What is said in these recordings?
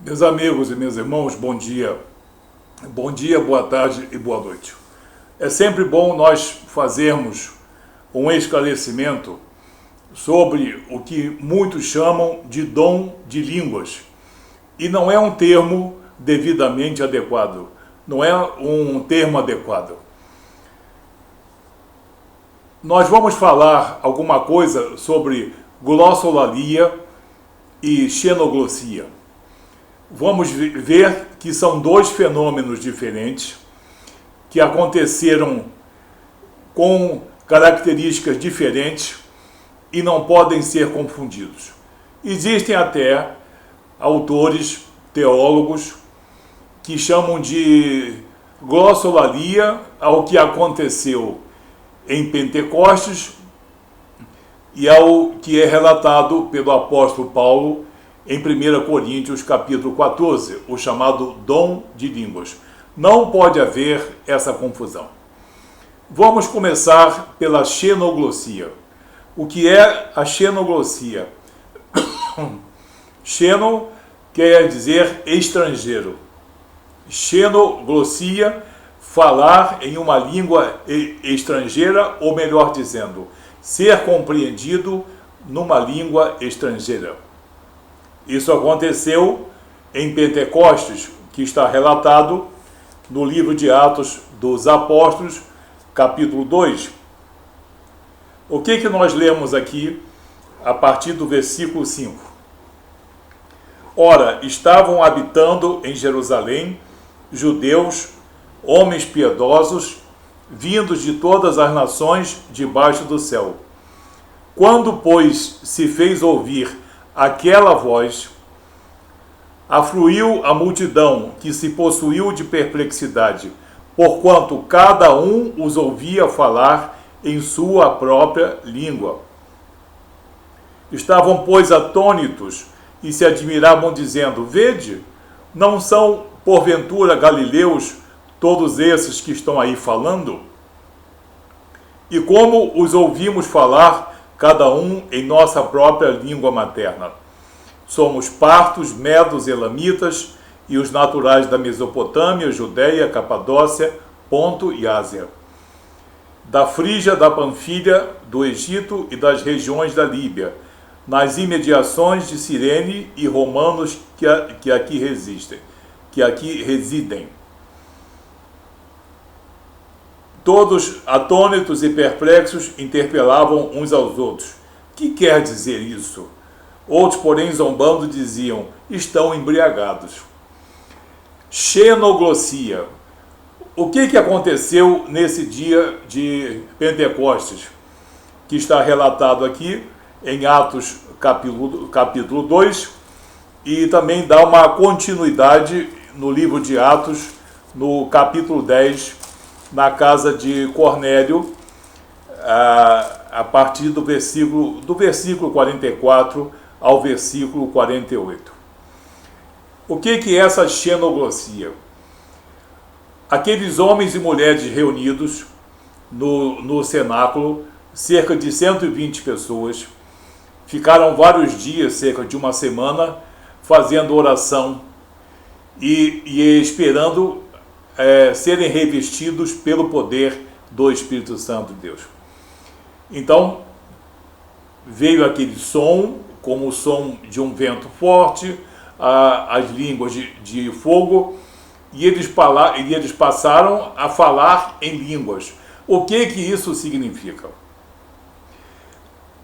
Meus amigos e meus irmãos, bom dia. Bom dia, boa tarde e boa noite. É sempre bom nós fazermos um esclarecimento sobre o que muitos chamam de dom de línguas. E não é um termo devidamente adequado, não é um termo adequado. Nós vamos falar alguma coisa sobre glossolalia e xenoglossia. Vamos ver que são dois fenômenos diferentes que aconteceram com características diferentes e não podem ser confundidos. Existem até autores, teólogos, que chamam de glossolalia ao que aconteceu em Pentecostes e ao que é relatado pelo apóstolo Paulo em 1 Coríntios capítulo 14, o chamado dom de línguas. Não pode haver essa confusão. Vamos começar pela xenoglossia. O que é a xenoglossia? Xeno quer dizer estrangeiro. Xenoglossia, falar em uma língua estrangeira, ou melhor dizendo, ser compreendido numa língua estrangeira. Isso aconteceu em Pentecostes, que está relatado no livro de Atos dos Apóstolos, capítulo 2. O que nós lemos aqui a partir do versículo 5? Ora, estavam habitando em Jerusalém judeus, homens piedosos, vindos de todas as nações debaixo do céu. Quando, pois, se fez ouvir aquela voz, afluiu a multidão que se possuiu de perplexidade, porquanto cada um os ouvia falar em sua própria língua. Estavam, pois, atônitos e se admiravam, dizendo: Vede, não são, porventura, galileus todos esses que estão aí falando? E como os ouvimos falar, cada um em nossa própria língua materna? Somos partos, medos, elamitas e os naturais da Mesopotâmia, Judéia, Capadócia, Ponto e Ásia, da Frígia, da Panfilha, do Egito e das regiões da Líbia, nas imediações de Cirene, e romanos que aqui residem. Todos, atônitos e perplexos, interpelavam uns aos outros: que quer dizer isso? Outros, porém, zombando, diziam: estão embriagados. Xenoglossia. O que aconteceu nesse dia de Pentecostes, que está relatado aqui em Atos capítulo 2, e também dá uma continuidade no livro de Atos, no capítulo 10, na casa de Cornélio, a partir do versículo 44 ao versículo 48. O que é essa xenoglossia? Aqueles homens e mulheres reunidos no cenáculo, cerca de 120 pessoas, ficaram vários dias, cerca de uma semana, fazendo oração e esperando serem revestidos pelo poder do Espírito Santo de Deus. Então, veio aquele som, como o som de um vento forte, as línguas de fogo, e eles passaram a falar em línguas. O que isso significa?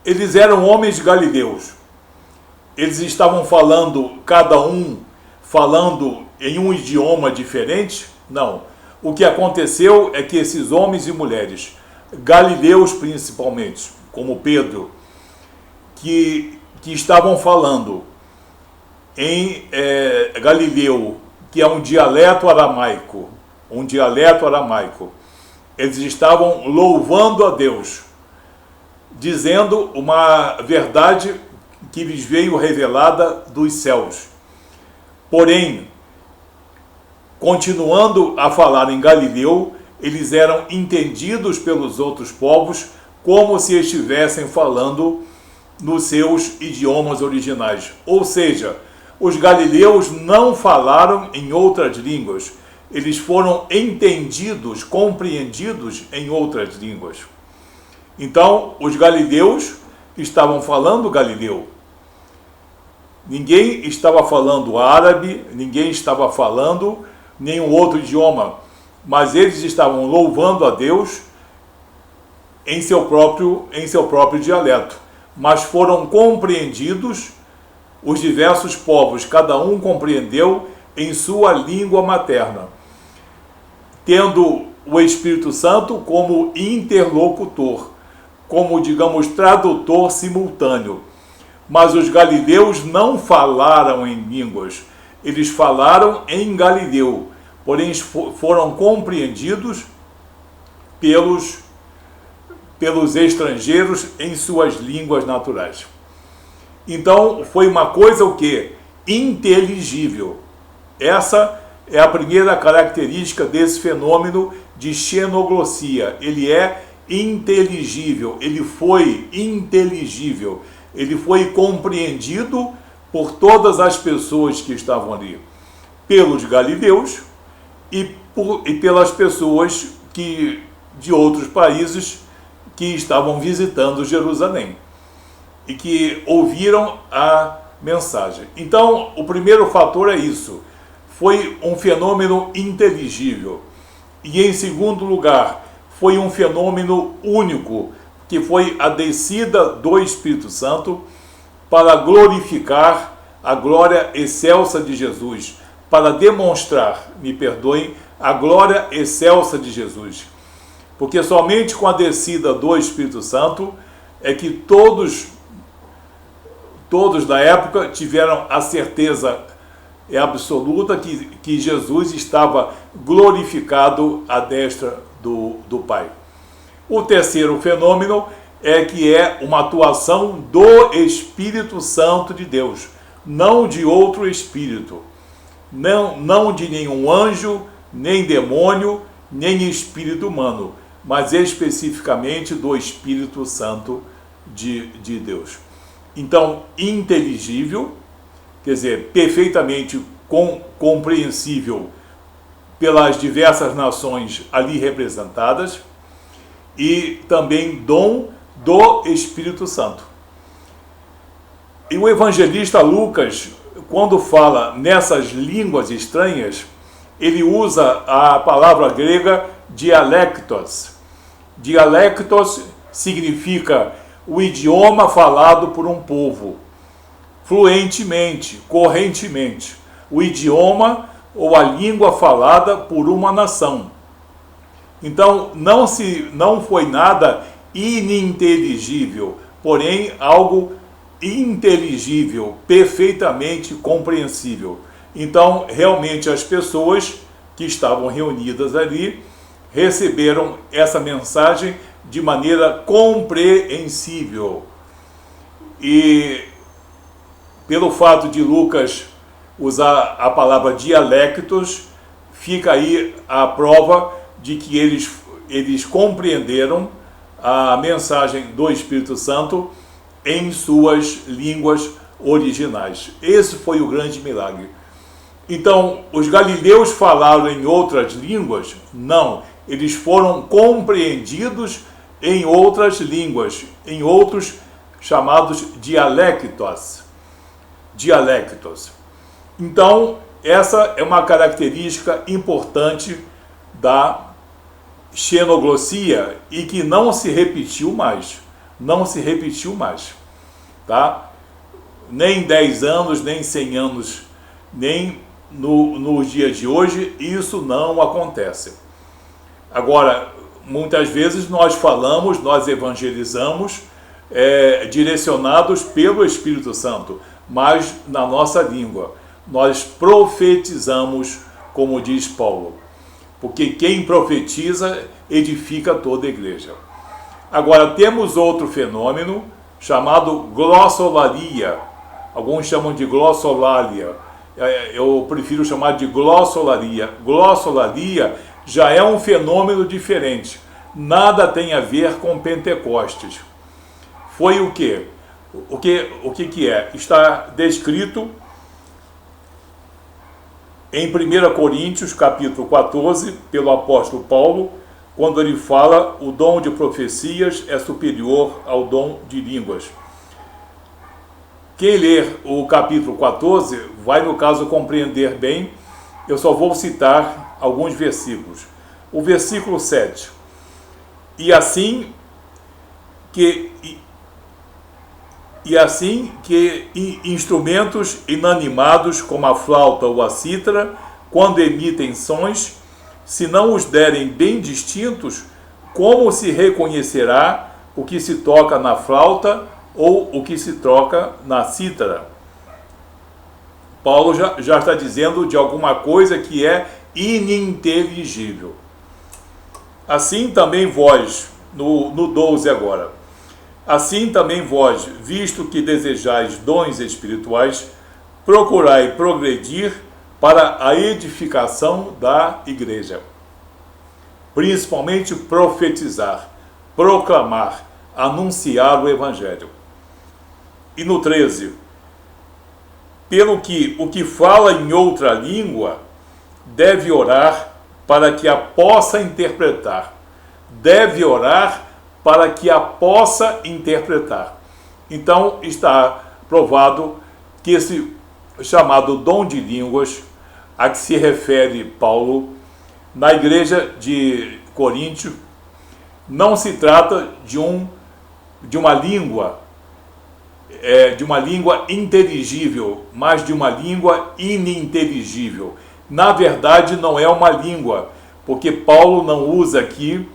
Eles eram homens galileus. Eles estavam falando, cada um falando em um idioma diferente? Não. O que aconteceu é que esses homens e mulheres, galileus principalmente, como Pedro, que estavam falando em Galileu, que é um dialeto aramaico, eles estavam louvando a Deus, dizendo uma verdade que lhes veio revelada dos céus. Porém, continuando a falar em Galileu, eles eram entendidos pelos outros povos como se estivessem falando nos seus idiomas originais. Ou seja, os galileus não falaram em outras línguas. Eles foram entendidos, compreendidos em outras línguas. Então, os galileus estavam falando galileu. Ninguém estava falando árabe, ninguém estava falando nenhum outro idioma, mas eles estavam louvando a Deus em seu próprio dialeto. Mas foram compreendidos os diversos povos, cada um compreendeu em sua língua materna, tendo o Espírito Santo como interlocutor, como, digamos, tradutor simultâneo. Mas os galileus não falaram em línguas, eles falaram em galileu, porém foram compreendidos pelos estrangeiros em suas línguas naturais. Então foi uma coisa o quê? Inteligível. Essa é a primeira característica desse fenômeno de xenoglossia. Ele é inteligível, ele foi inteligível, ele foi compreendido por todas as pessoas que estavam ali, pelos galileus e pelas pessoas de outros países que estavam visitando Jerusalém e que ouviram a mensagem. Então, o primeiro fator é isso. Foi um fenômeno inteligível. E, em segundo lugar, foi um fenômeno único, que foi a descida do Espírito Santo para glorificar a glória excelsa de Jesus, para demonstrar, me perdoem, a glória excelsa de Jesus. Porque somente com a descida do Espírito Santo é que todos da época tiveram a certeza absoluta que Jesus estava glorificado à destra do Pai. O terceiro fenômeno é que é uma atuação do Espírito Santo de Deus, não de outro espírito, não de nenhum anjo, nem demônio, nem espírito humano, mas especificamente do Espírito Santo de Deus. Então, inteligível, quer dizer, perfeitamente compreensível pelas diversas nações ali representadas, e também dom do Espírito Santo. E o evangelista Lucas, quando fala nessas línguas estranhas, ele usa a palavra grega dialectos. Dialectos significa o idioma falado por um povo, fluentemente, correntemente. O idioma ou a língua falada por uma nação. Então, não foi nada ininteligível, porém algo inteligível, perfeitamente compreensível. Então, realmente, as pessoas que estavam reunidas ali receberam essa mensagem de maneira compreensível. E pelo fato de Lucas usar a palavra dialectos, fica aí a prova de que eles compreenderam a mensagem do Espírito Santo em suas línguas originais. Esse foi o grande milagre. Então, os galileus falaram em outras línguas? Não, eles foram compreendidos em outras línguas, em outros chamados dialectos. Então, essa é uma característica importante da xenoglossia e que não se repetiu mais. Tá? Nem 10 anos, nem 100 anos, nem nos dias de hoje, isso não acontece. Agora, muitas vezes nós falamos, nós evangelizamos, direcionados pelo Espírito Santo, mas na nossa língua. Nós profetizamos, como diz Paulo, porque quem profetiza edifica toda a igreja. Agora, temos outro fenômeno chamado glossolalia. Alguns chamam de glossolalia. Eu prefiro chamar de glossolalia. Glossolalia já é um fenômeno diferente. Nada tem a ver com Pentecostes. Foi o quê? O que é? Está descrito em 1 Coríntios, capítulo 14, pelo apóstolo Paulo, quando ele fala: o dom de profecias é superior ao dom de línguas. Quem ler o capítulo 14 vai, no caso, compreender bem. Eu só vou citar alguns versículos. O versículo 7. E assim que instrumentos inanimados como a flauta ou a cítara, quando emitem sons, se não os derem bem distintos, como se reconhecerá o que se toca na flauta ou o que se toca na cítara? Paulo já está dizendo de alguma coisa que é ininteligível. Assim também vós, no 12 agora, assim também vós, visto que desejais dons espirituais, procurai progredir para a edificação da igreja. Principalmente profetizar, proclamar, anunciar o evangelho. E no 13, pelo que o que fala em outra língua deve orar para que a possa interpretar. Deve orar para que a possa interpretar. Então está provado que esse chamado dom de línguas, a que se refere Paulo, na igreja de Coríntio, não se trata de uma língua inteligível, mas de uma língua ininteligível. Na verdade, não é uma língua, porque Paulo não usa aqui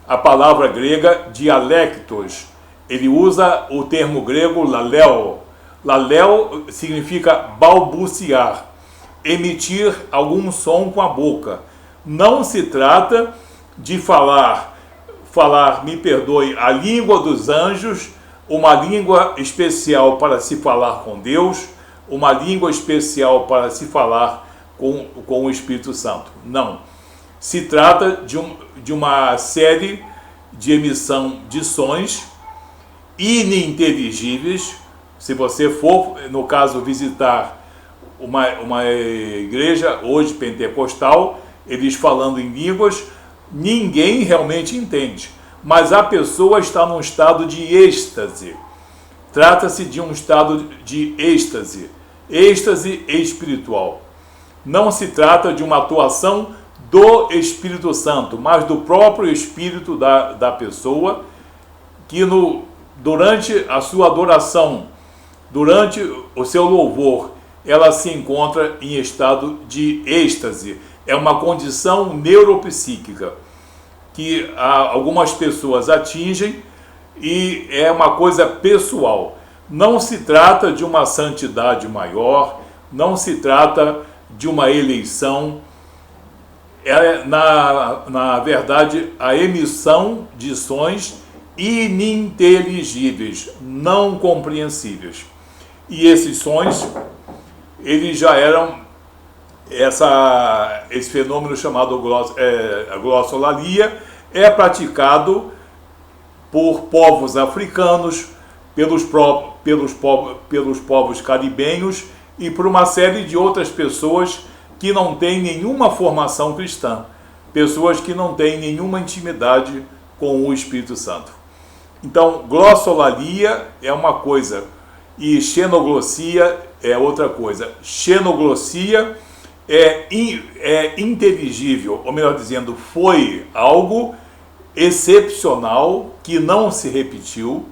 a palavra grega dialectos. Ele usa o termo grego laleo. Laleo significa balbuciar, emitir algum som com a boca. Não se trata de falar, me perdoe, a língua dos anjos, uma língua especial para se falar com Deus, uma língua especial para se falar com o Espírito Santo. Não. Se trata de uma série de emissão de sons ininteligíveis. Se você for, no caso, visitar uma igreja hoje pentecostal, eles falando em línguas, ninguém realmente entende. Mas a pessoa está num estado de êxtase. Trata-se de um estado de êxtase espiritual. Não se trata de uma atuação do Espírito Santo, mas do próprio Espírito da pessoa, que durante a sua adoração, durante o seu louvor, ela se encontra em estado de êxtase. É uma condição neuropsíquica que algumas pessoas atingem e é uma coisa pessoal. Não se trata de uma santidade maior, não se trata de uma eleição. É, na verdade, a emissão de sons ininteligíveis, não compreensíveis. E esses sons, eles já eram esse fenômeno chamado glossolalia, é praticado por povos africanos, pelos povos caribenhos e por uma série de outras pessoas que não têm nenhuma formação cristã, pessoas que não têm nenhuma intimidade com o Espírito Santo. Então, glossolalia é uma coisa e xenoglossia é outra coisa. Xenoglossia é inteligível, ou melhor dizendo, foi algo excepcional que não se repetiu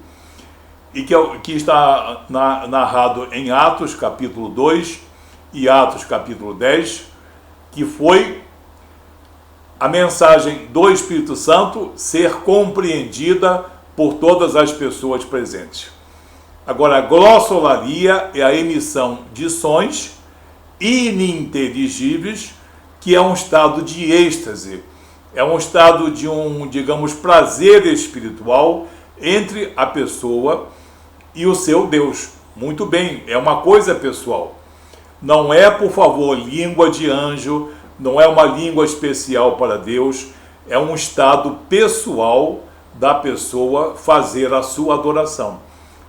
e que está narrado em Atos capítulo 2 e Atos capítulo 10, que foi a mensagem do Espírito Santo ser compreendida por todas as pessoas presentes. Agora, a glossolalia é a emissão de sons ininteligíveis, que é um estado de êxtase, é um estado de digamos, prazer espiritual entre a pessoa e o seu Deus. Muito bem, é uma coisa pessoal. Não é, por favor, língua de anjo, não é uma língua especial para Deus, é um estado pessoal da pessoa fazer a sua adoração.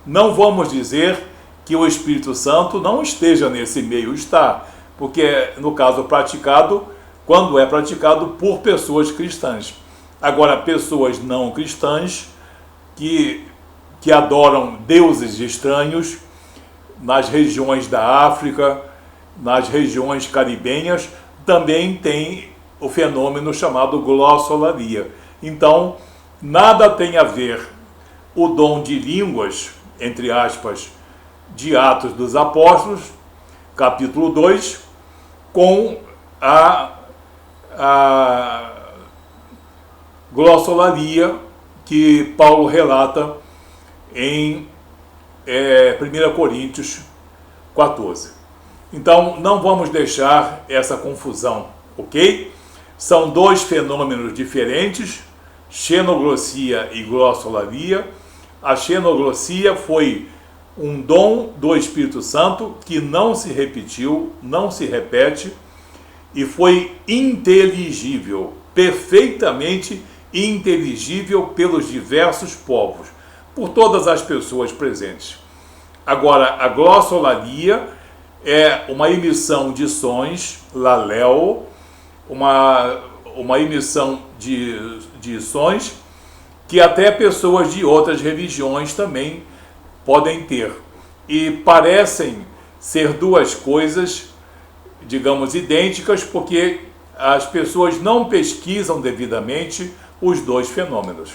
Não vamos dizer que o Espírito Santo não esteja nesse meio, está, porque no caso praticado, quando é praticado por pessoas cristãs. Agora, pessoas não cristãs que adoram deuses estranhos nas regiões da África, nas regiões caribenhas, também tem o fenômeno chamado glossolalia. Então, nada tem a ver o dom de línguas, entre aspas, de Atos dos Apóstolos, capítulo 2, com a glossolalia que Paulo relata em 1 Coríntios 14. Então, não vamos deixar essa confusão, ok? São dois fenômenos diferentes, xenoglossia e glossolalia. A xenoglossia foi um dom do Espírito Santo que não se repetiu, não se repete, e foi inteligível, perfeitamente inteligível pelos diversos povos, por todas as pessoas presentes. Agora, a glossolalia é uma emissão de sons, laleo, uma emissão de sons que até pessoas de outras religiões também podem ter. E parecem ser duas coisas, digamos, idênticas, porque as pessoas não pesquisam devidamente os dois fenômenos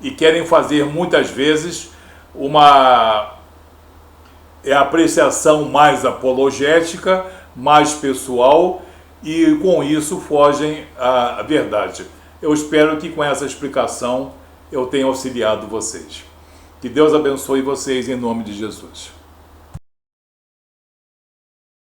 e querem fazer muitas vezes uma apreciação mais apologética, mais pessoal, e com isso fogem à verdade. Eu espero que com essa explicação eu tenha auxiliado vocês. Que Deus abençoe vocês em nome de Jesus.